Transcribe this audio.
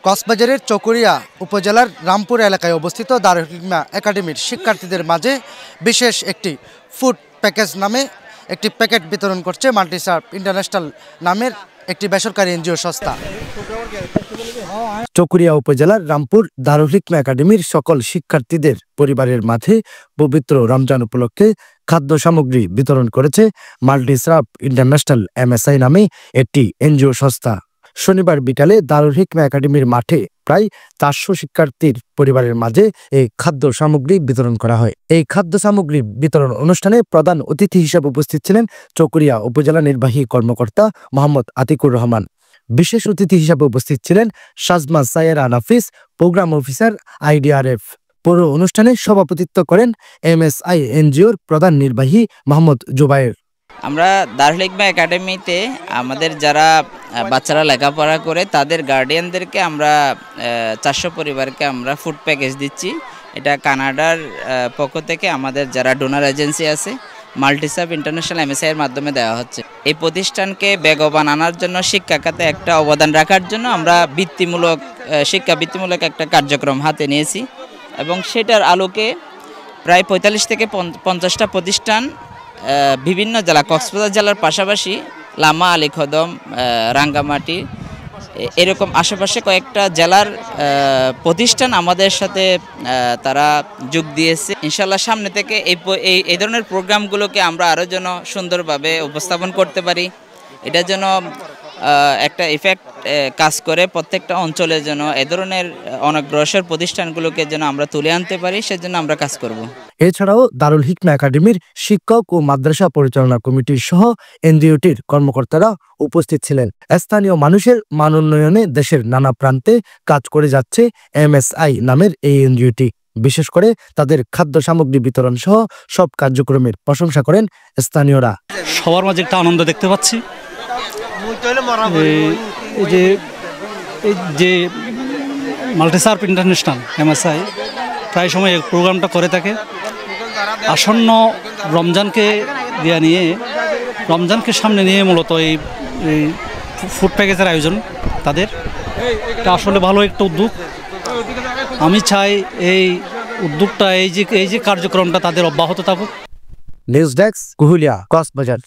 কক্সবাজারের চকরিয়া উপজেলার রামপুর এলাকায় অবস্থিত দারুল হিকমা একাডেমির শিক্ষার্থীদের মাঝে বিশেষ একটি ফুড প্যাকেজ নামে একটি প্যাকেট বিতরণ করছে মাল্টিসার্ভ ইন্টারন্যাশনাল নামের একটি বেসরকারি এনজিও সংস্থা। চকরিয়া উপজেলার রামপুর দারুল হিকমা একাডেমির সকল শিক্ষার্থীদের পরিবারের মাঝে পবিত্র রমজান উপলক্ষে খাদ্য সামগ্রী বিতরণ করেছে মাল্টিসার্ভ ইন্টারন্যাশনাল MSI নামে একটি এনজিও সংস্থা। শনিবার বিকালে দারুল হিকমা একাডেমির মাঠে প্রায় 400 শিক্ষার্থীর পরিবারের মাঝে এই খাদ্য সামগ্রী বিতরণ করা হয়। এই খাদ্য সামগ্রী বিতরণ অনুষ্ঠানে প্রধান অতিথি হিসেবে উপস্থিত ছিলেন চকরিয়া উপজেলা নির্বাহী কর্মকর্তা মোহাম্মদ আতিকুর রহমান। বিশেষ অতিথি হিসেবে উপস্থিত ছিলেন সাজমা সায়েরা নাফিস, প্রোগ্রাম অফিসার IDRF। পুরো অনুষ্ঠানে সভাপতিত্ব করেন MSI এনজিওর প্রধান নির্বাহী মোহাম্মদ জুবায়ের। আমরা দারুল হিকমা একাডেমিতে আমাদের যারা বাচ্চারা লেখাপড়া করে তাদের গার্ডিয়ানদেরকে আমরা 400 পরিবারকে আমরা ফুড প্যাকেজ দিচ্ছি। এটা কানাডার পক্ষ থেকে আমাদের যারা ডোনার এজেন্সি আছে মাল্টিসার্ভ ইন্টারন্যাশনাল MSI এর মাধ্যমে দেওয়া হচ্ছে। এই প্রতিষ্ঠানকে বেগবান আনার জন্য, শিক্ষা খাতে একটা অবদান রাখার জন্য আমরা বৃত্তিমূলক একটা কার্যক্রম হাতে নিয়েছি এবং সেটার আলোকে প্রায় 45 থেকে 50টা প্রতিষ্ঠান বিভিন্ন জেলা, কক্সবাজার জেলার পাশাপাশি লামা, আলীকদম, রাঙ্গামাটি এরকম আশেপাশে কয়েকটা জেলার প্রতিষ্ঠান আমাদের সাথে তারা যোগ দিয়েছে। ইনশাল্লাহ সামনে থেকে এই ধরনের প্রোগ্রামগুলোকে আমরা আরও যেন সুন্দরভাবে উপস্থাপন করতে পারি, এটা যেন একটা ইফেক্ট কাজ করে প্রত্যেকটা অঞ্চলে, যেন এ ধরনের অনগ্রসর প্রতিষ্ঠানগুলোকে যেন আমরা তুলে আনতে পারি, সেজন্য আমরা কাজ করব। এছাড়াও দারুল হিকমা একাডেমির শিক্ষক ও মাদ্রাসা পরিচালনা কমিটির সহ এনজিওটির কর্মকর্তারা উপস্থিত ছিলেন। স্থানীয় মানুষের মান উন্নয়নে দেশের নানা প্রান্তে কাজ করে যাচ্ছে MSI নামের এই এনজিওটি। বিশেষ করে তাদের খাদ্য সামগ্রী বিতরণ সহ সব কার্যক্রমের প্রশংসা করেন স্থানীয়রা। সবার মাঝে একটা আনন্দ দেখতে পাচ্ছি। এই যে মাল্টিসার্ভ ইন্টারন্যাশনাল MSI প্রায় সময় এই প্রোগ্রামটা করে থাকে। আসন্ন রমজানকে সামনে নিয়ে মূলত এই ফুড প্যাকেজের আয়োজন তাদের। এটা আসলে ভালো একটা উদ্যোগ। আমি চাই এই উদ্যোগটা, এই যে কার্যক্রমটা তাদের অব্যাহত থাকুক। News desk, Kuhulia, Cox's Bazar.